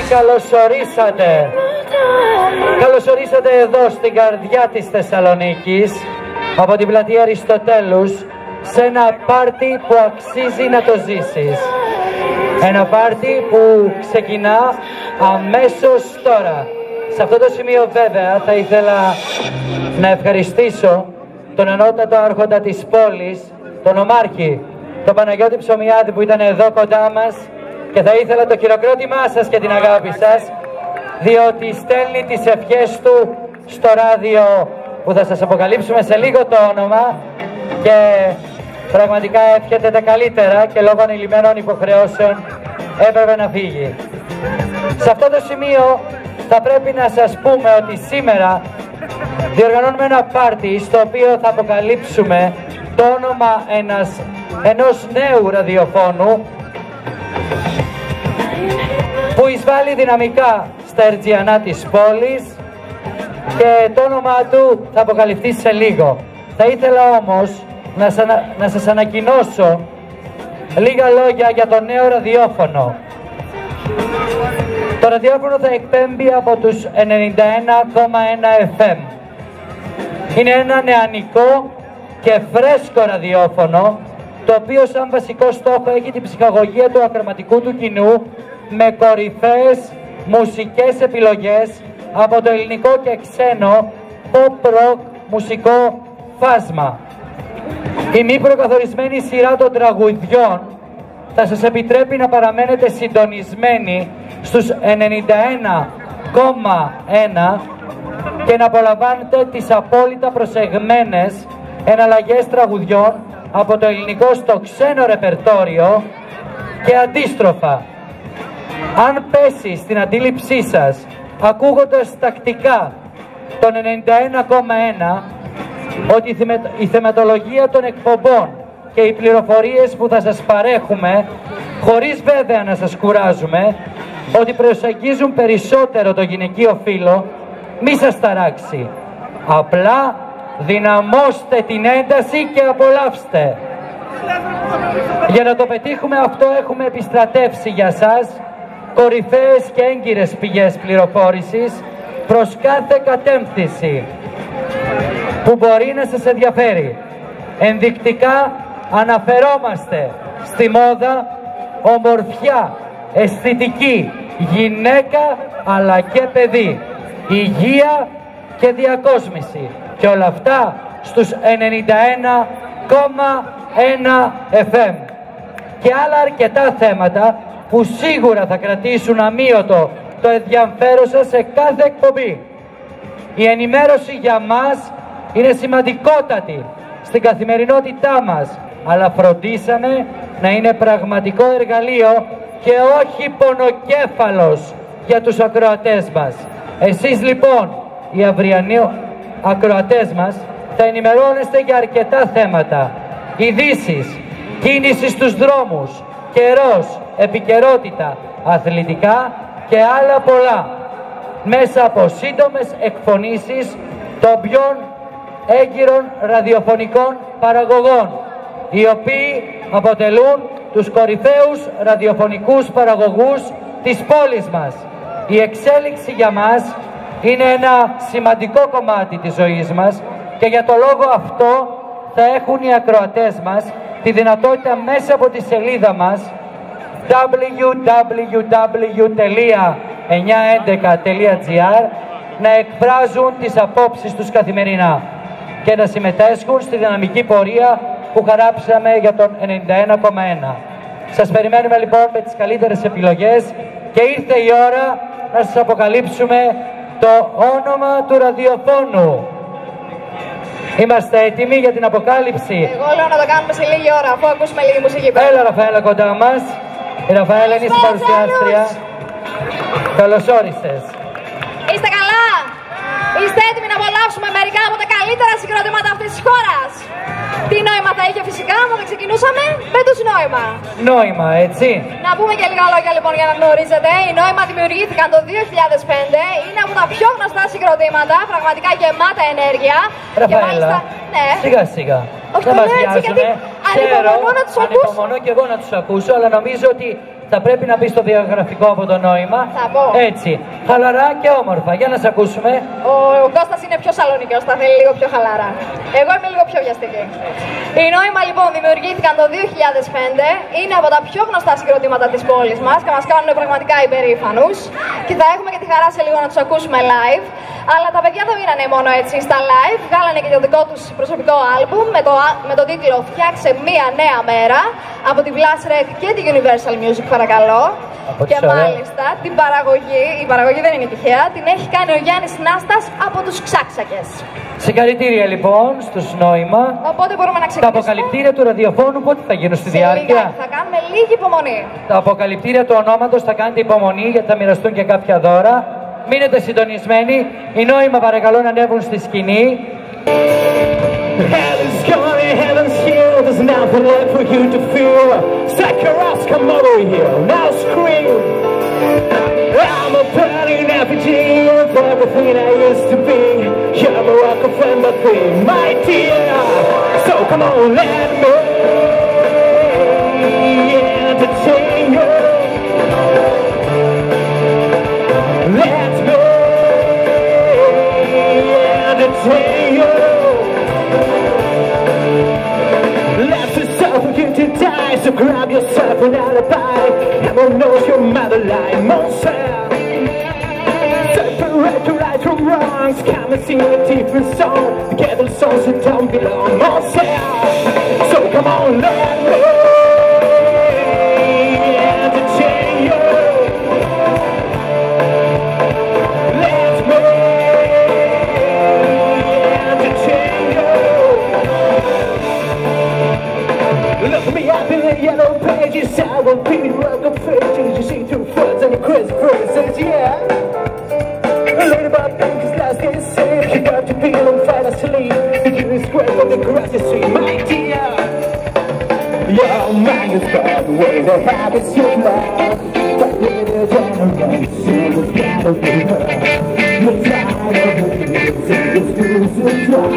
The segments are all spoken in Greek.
καλωσορίσατε. Καλωσορίσατε εδώ στην καρδιά της Θεσσαλονίκης, από την πλατεία Αριστοτέλους, σε ένα πάρτι που αξίζει να το ζήσεις. Ένα πάρτι που ξεκινά αμέσως τώρα. Σε αυτό το σημείο βέβαια θα ήθελα να ευχαριστήσω τον ανώτατο άρχοντα της πόλης, τον Ομάρχη, τον Παναγιώτη Ψωμιάδη, που ήταν εδώ κοντά μας, και θα ήθελα το χειροκρότημά σας και την αγάπη σας, διότι στέλνει τις ευχές του στο ράδιο, που θα σας αποκαλύψουμε σε λίγο το όνομα, και πραγματικά εύχεται τα καλύτερα και λόγω ανηλυμένων υποχρεώσεων έπρεπε να φύγει. Σε αυτό το σημείο θα πρέπει να σας πούμε ότι σήμερα διοργανώνουμε ένα πάρτι στο οποίο θα αποκαλύψουμε το όνομα ενός νέου ραδιοφώνου που εισβάλλει δυναμικά στα Ερτζιανά της πόλης, και το όνομά του θα αποκαλυφθεί σε λίγο. Θα ήθελα όμως να σας ανακοινώσω λίγα λόγια για το νέο ραδιόφωνο. Το ραδιόφωνο θα εκπέμπει από τους 91,1 FM. Είναι ένα νεανικό και φρέσκο ραδιόφωνο, το οποίο σαν βασικό στόχο έχει την ψυχαγωγία του ακροματικού του κοινού, με κορυφαίες μουσικές επιλογές από το ελληνικό και ξένο pop-rock μουσικό φάσμα. Η μη προκαθορισμένη σειρά των τραγουδιών θα σας επιτρέπει να παραμένετε συντονισμένοι στους 91,1 και να απολαμβάνετε τις απόλυτα προσεγμένες εναλλαγές τραγουδιών από το ελληνικό στο ξένο ρεπερτόριο και αντίστροφα. Αν πέσει στην αντίληψή σας, ακούγοντας τακτικά τον 91,1, ότι η θεματολογία των εκπομπών και οι πληροφορίες που θα σας παρέχουμε, χωρίς βέβαια να σας κουράζουμε, ότι προσεγγίζουν περισσότερο το γυναικείο φύλο, μη σας ταράξει. Απλά δυναμώστε την ένταση και απολαύστε. Για να το πετύχουμε αυτό έχουμε επιστρατεύσει για σας κορυφαίες και έγκυρες πηγές πληροφόρησης προς κάθε κατεύθυνση που μπορεί να σας ενδιαφέρει. Ενδεικτικά αναφερόμαστε στη μόδα, ομορφιά, αισθητική, γυναίκα αλλά και παιδί, υγεία και διακόσμηση, και όλα αυτά στους 91,1 FM, και άλλα αρκετά θέματα που σίγουρα θα κρατήσουν αμείωτο το ενδιαφέρον σας σε κάθε εκπομπή. Η ενημέρωση για μας είναι σημαντικότατη στην καθημερινότητά μας, αλλά φροντίσαμε να είναι πραγματικό εργαλείο και όχι πονοκέφαλος για τους ακροατές μας. Εσείς λοιπόν, οι αυριανοί ακροατές μας, θα ενημερώνεστε για αρκετά θέματα: ειδήσεις, κίνηση στους δρόμους, καιρός, επικαιρότητα, αθλητικά και άλλα πολλά, μέσα από σύντομες εκφωνήσεις των πιο έγκυρων ραδιοφωνικών παραγωγών, οι οποίοι αποτελούν τους κορυφαίους ραδιοφωνικούς παραγωγούς της πόλης μας. Η εξέλιξη για μας είναι ένα σημαντικό κομμάτι της ζωής μας, και για το λόγο αυτό θα έχουν οι ακροατές μας τη δυνατότητα μέσα από τη σελίδα μας www.911.gr να εκφράζουν τις απόψεις τους καθημερινά και να συμμετέσχουν στη δυναμική πορεία που χαράψαμε για τον 91,1. Σας περιμένουμε λοιπόν με τις καλύτερες επιλογές, και ήρθε η ώρα να σας αποκαλύψουμε το όνομα του ραδιοφώνου. Είμαστε έτοιμοι για την αποκάλυψη? Εγώ λέω να το κάνουμε σε λίγη ώρα, αφού ακούσουμε λίγη μουσική. Έλα Ραφαέλα κοντά μας. Η Ραφαέλα είναι η παρουσιάστρια. Καλώς όρισες. Είστε καλά? Είστε έτοιμοι να απολαύσουμε μερικά από τα καλύτερα συγκροτήματα αυτής της χώρας? Τι νόημα θα είχε φυσικά άμα δεν ξεκινούσαμε με τους Νόημα? Νόημα, έτσι. Να πούμε και λίγα λόγια λοιπόν για να γνωρίζετε. Οι Νόημα δημιουργήθηκαν το 2005. Είναι από τα πιο γνωστά συγκροτήματα, πραγματικά γεμάτα ενέργεια. Ραφαέλα, και μάλιστα, ναι. σιγά σιγά. Όχι, δεν μας έτσι, γιατί βιάζουμε. ανυπομονώ να τους ακούσω. Ανυπομονώ και εγώ να τους ακούσω, αλλά νομίζω ότι θα πρέπει να μπει στο βιογραφικό από το νόημα. Θα πω. Έτσι, χαλαρά και όμορφα. Για να σε ακούσουμε. Ο Κώστας είναι πιο σαλονικός, θα θέλει λίγο πιο χαλαρά. Εγώ είμαι λίγο πιο βιαστική. Η Νόημα λοιπόν δημιουργήθηκαν το 2005, είναι από τα πιο γνωστά συγκροτήματα της πόλης μας και μας κάνουν πραγματικά υπερήφανους. Και θα έχουμε και τη χαρά σε λίγο να τους ακούσουμε live. Αλλά τα παιδιά δεν μείνανε μόνο έτσι στα live, βγάλανε και το δικό τους προσωπικό άλμπουμ με τον τίτλο «Φτιάξε μία νέα μέρα» από τη Blast Red και τη Universal Music, παρακαλώ. Και μάλιστα η παραγωγή δεν είναι τυχαία, την έχει κάνει ο Γιάννης Νάστας από τους Ξάξακες. Συγχαρητήρια λοιπόν στους Νόημα. Οπότε μπορούμε να ξεκινήσουμε. Τα αποκαλυπτήρια του ραδιοφώνου πότε θα γίνουν στη διάρκεια? Θα κάνουμε λίγη υπομονή. Τα αποκαλυπτήρια του ονόματος θα κάνετε υπομονή γιατί θα μοιραστούν και κάποια δώρα. Μείνετε συντονισμένοι. Οι Νόημα παρακαλώ να ανέβουν στη σκηνή. Heaven's coming, heaven's here. There's nothing left for you to fear. Stack your ass, come over here. Now scream. I'm a burning effigy of everything I used to be. You're a rock of empathy, my dear. So come on, let me entertain you. Let me entertain you. Left is so for you to die, so grab yourself an alibi. Everyone knows your mother lie, Monster. Separate the right from wrongs, come and sing a different song. Together songs that don't belong, Monster. So come on, let me entertain you. Let me entertain you. Look me up in the yellow pages, I will be welcome faces. You see through words and your crazy phrases, yeah. Learn about things last days safe. You got to feel and fight asleep. The you is great on the grass you see, my dear. Your mind is got the way the habits you love. But with a generation, it's gotta be her. You're tired of the years and the schools you try.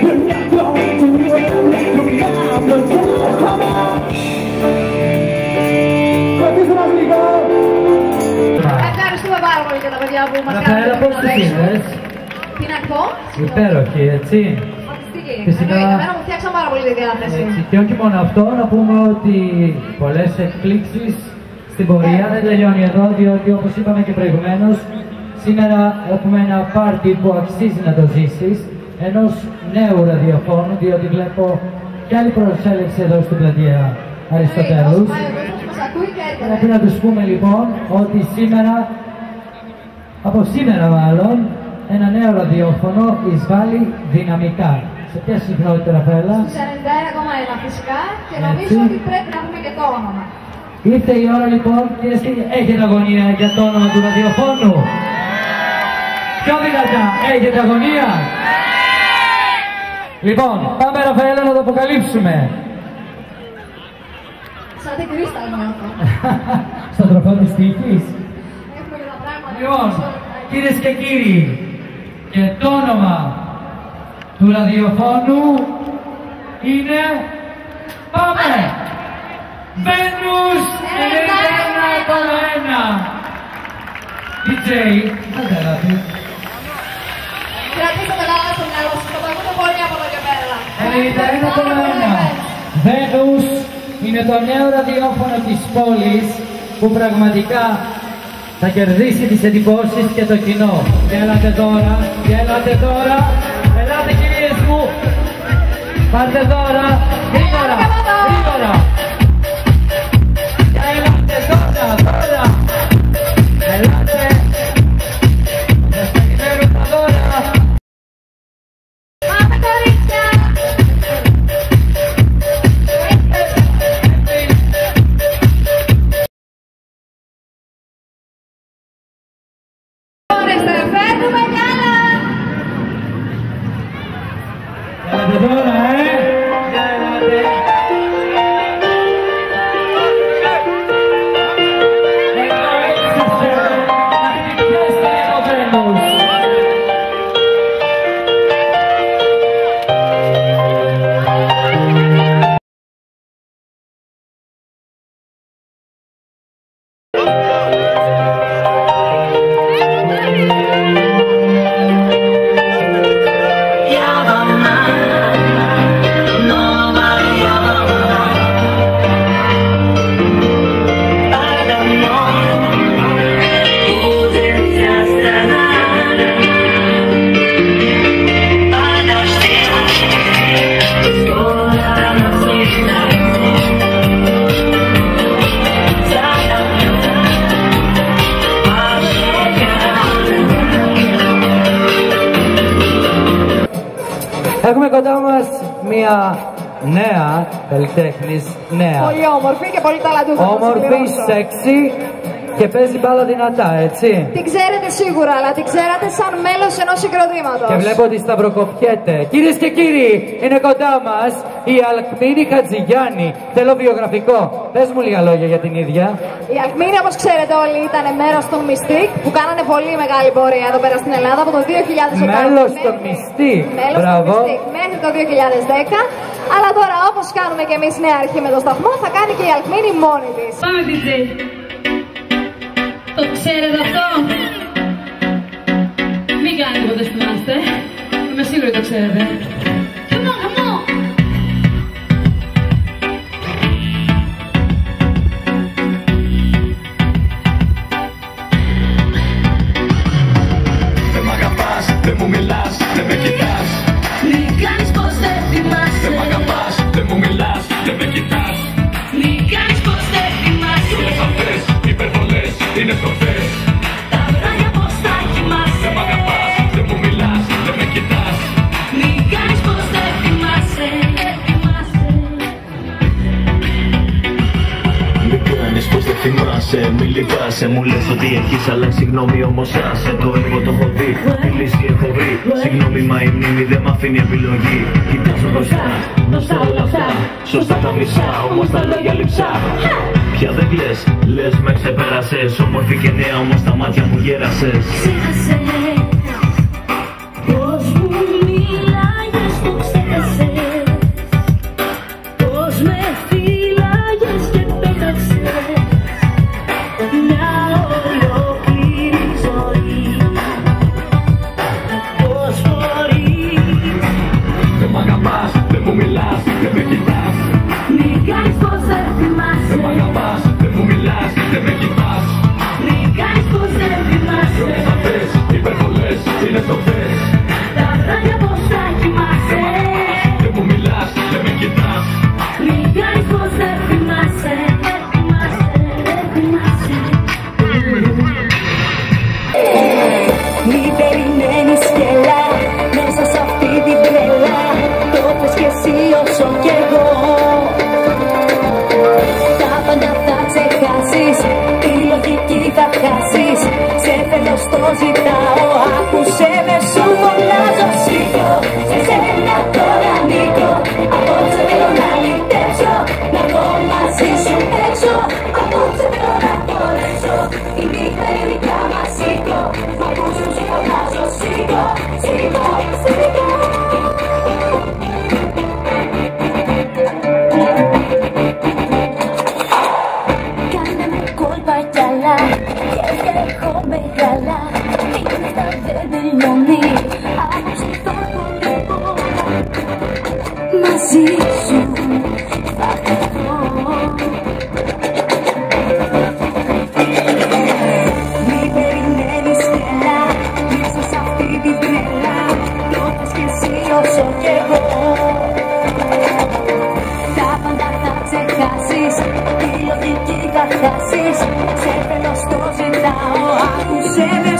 You're not going to win, let your mama down, come on. Ευχαριστούμε πάρα πολύ για τα παιδιά που μας Ραφαέλα, κάνουν πώς τις είδες? Τι να πω? Υπέροχη, έτσι. Φυσικά. Εμένα μου φτιάξαν πάρα πολύ τη διάθεση. Και όχι μόνο αυτό, να πούμε ότι πολλές εκπλήξεις στην πορεία δεν τελειώνει εδώ, διότι όπως είπαμε και προηγουμένως, σήμερα έχουμε ένα πάρτι που αξίζει να το ζήσεις, ενός νέου ραδιοφώνου, διότι βλέπω κι άλλη προσέλευση εδώ στην πλατεία Αριστοτέλους. Πρέπει να τους πούμε λοιπόν ότι σήμερα, από σήμερα μάλλον, ένα νέο ραδιόφωνο εισβάλλει δυναμικά. Σε ποια συχνότητα, Ραφαέλα? Στους 91,1 φυσικά και νομίζω ότι πρέπει να πούμε και το όνομα. Ήρθε η ώρα λοιπόν, κυρίες και κύριοι, έχετε αγωνία για το όνομα του ραδιοφώνου? Πιο δυνατά, έχετε αγωνία? Λοιπόν, πάμε Ραφαέλα να το αποκαλύψουμε. Σαν την κρίστα νιώθω. Στο τροφό της τύχης. Έχουμε και τα πράγματα. Λοιπόν, κυρίες και κύριοι, και το όνομα του ραδιοφώνου είναι... Πάμε! Venus 91,1. DJ, άντε αγάπη. Κρατήστε το καλά στο μυαλό σας, το ακούτε πολύ από εδώ και πέρα. 91,1. Venus είναι το νέο ραδιόφωνο της πόλης που πραγματικά θα κερδίσει τις εντυπώσεις και το κοινό. Και έλατε τώρα, και έλατε τώρα, ελάτε κυρίες μου, πάρτε τώρα, γρήγορα, γρήγορα. Και έλατε τώρα, τώρα, ελάτε, θα σας περιμένουν τα δώρα. Πάμε κορίτσια! Φέρνουμε κι άλλα! Έλατε τώρα, έλατε. Έχουμε κοντά μας μια νέα καλλιτέχνης, νέα. Πολύ όμορφη και πολύ ταλαντούχα. Όμορφη, σεξι και παίζει μπάλα δυνατά, έτσι. Την ξέρετε σίγουρα, αλλά την ξέρατε σαν μέλος ενός συγκροτήματος. Και βλέπω ότι σταυροκοπιέται. Κυρίες και κύριοι, είναι κοντά μας η Αλκμήνη Χατζηγιάννη. Θέλω βιογραφικό. Πες μου λίγα λόγια για την ίδια. Η Αλκμήνη, όπως ξέρετε όλοι, ήταν μέρος των Mystic που κάνανε πολύ μεγάλη πορεία εδώ πέρα στην Ελλάδα από το 2008. Μέλος των Mystic. Μπράβο. Μέχρι το 2010. Αλλά τώρα, όπως κάνουμε και εμείς νέα αρχή με το σταθμό, θα κάνει και η Αλκμήνη μόνη της. Πάμε, DJ. Το ξέρετε αυτό? Μην κάνετε ποτέ θυμάστε. Είμαι σίγουρη το ξέρετε. Come on, come on. Δεν μ' αγαπάς, δεν μου μιλάς, δεν με κοιτάς. Μη κάνεις πως δεν θυμάσαι. Δεν μ' αγαπάς, δεν μου μιλάς, δεν με κοιτάς. Μη κάνεις πως δεν θυμάσαι. Κι όλες αυτές οι υπερβολές είναι φτωχές. Τα βράδια πως θα κοιμάσαι. Δεν μ' αγαπάς, δεν μου μιλάς, δεν με κοιτάς. Μη κάνεις πως δεν θυμάσαι. Μην κάνεις πως δεν θυμάσαι, μη λυπάσαι. Μου λες ότι έχεις αλλάξει γνώμη, όμως άσε το εγώ το έχω δει. Τη λύση έχω βρει. Συγγνώμη, μα η μνήμη δεν μ' αφήνει επιλογή. Κοιτάζω μπροστά, γνωστά όλα αυτά. Σωστά τα μισά, όμως τα λόγια λειψά. Πια δεν κλαις, λες με ξεπέρασες. Όμορφη και νέα, όμως τα μάτια μου γέρασες. Ξέχασε πως μου μιλάγες, το ξέχασες. Πως με φύλαγες και πέταξες μια ολόκληρη ζωή. Πως μπορείς. Δεν μ' αγαπάς, δεν μου μιλάς, δεν με κοιτάς. Μη κάνεις πως δεν θυμάσαι. Δεν μ' αγαπάς, δεν μου μιλάς, δεν με κοιτάς. Μη κάνεις πως δεν θυμάσαι. Κι όλες αυτές οι υπερβολές είναι φτωχές. Τα βράδια πως θα κοιμάσαι. Δεν μου μιλάς, δεν με κοιτάς. Μη κάνεις πως δεν θυμάσαι. Δεν θυμάσαι. Μη περιμένεις γελά μέσα σ' αυτή την τρελά. Το πες κι εσύ όσο κι εγώ. Τα πάντα θα ξεχάσεις, τη λογική θα χάσεις. Σε θέλω στο ζητάω, άκουσε με σου φωνάζω. Σήκω, σε σένα τώρα ανήκω. Απόψε θέλω να λυτέψω, να βγω μαζί σου έξω. Απόψε θέλω να χωρέσω, η νύχτα είναι δικιά μας. Σήκω, μ' ακούσουν σε φωνάζω. Σήκω, σήκω, σήκω. Κάναμε κόλπα κι άλλα και έχω μεγάλα. Η νύχτα δεν τελειώνει, αποστηθώ το λοιπόν. Μαζί σου θα χαθώ. Μη περιμένεις γελά μέσα σ' αυτή την τρέλα. Το πες κι εσύ όσο κι εγώ. Τα πάντα θα ξεχάσεις, τη λογική θα χάσεις. Σε θέλω στο ζητάω, άκουσε με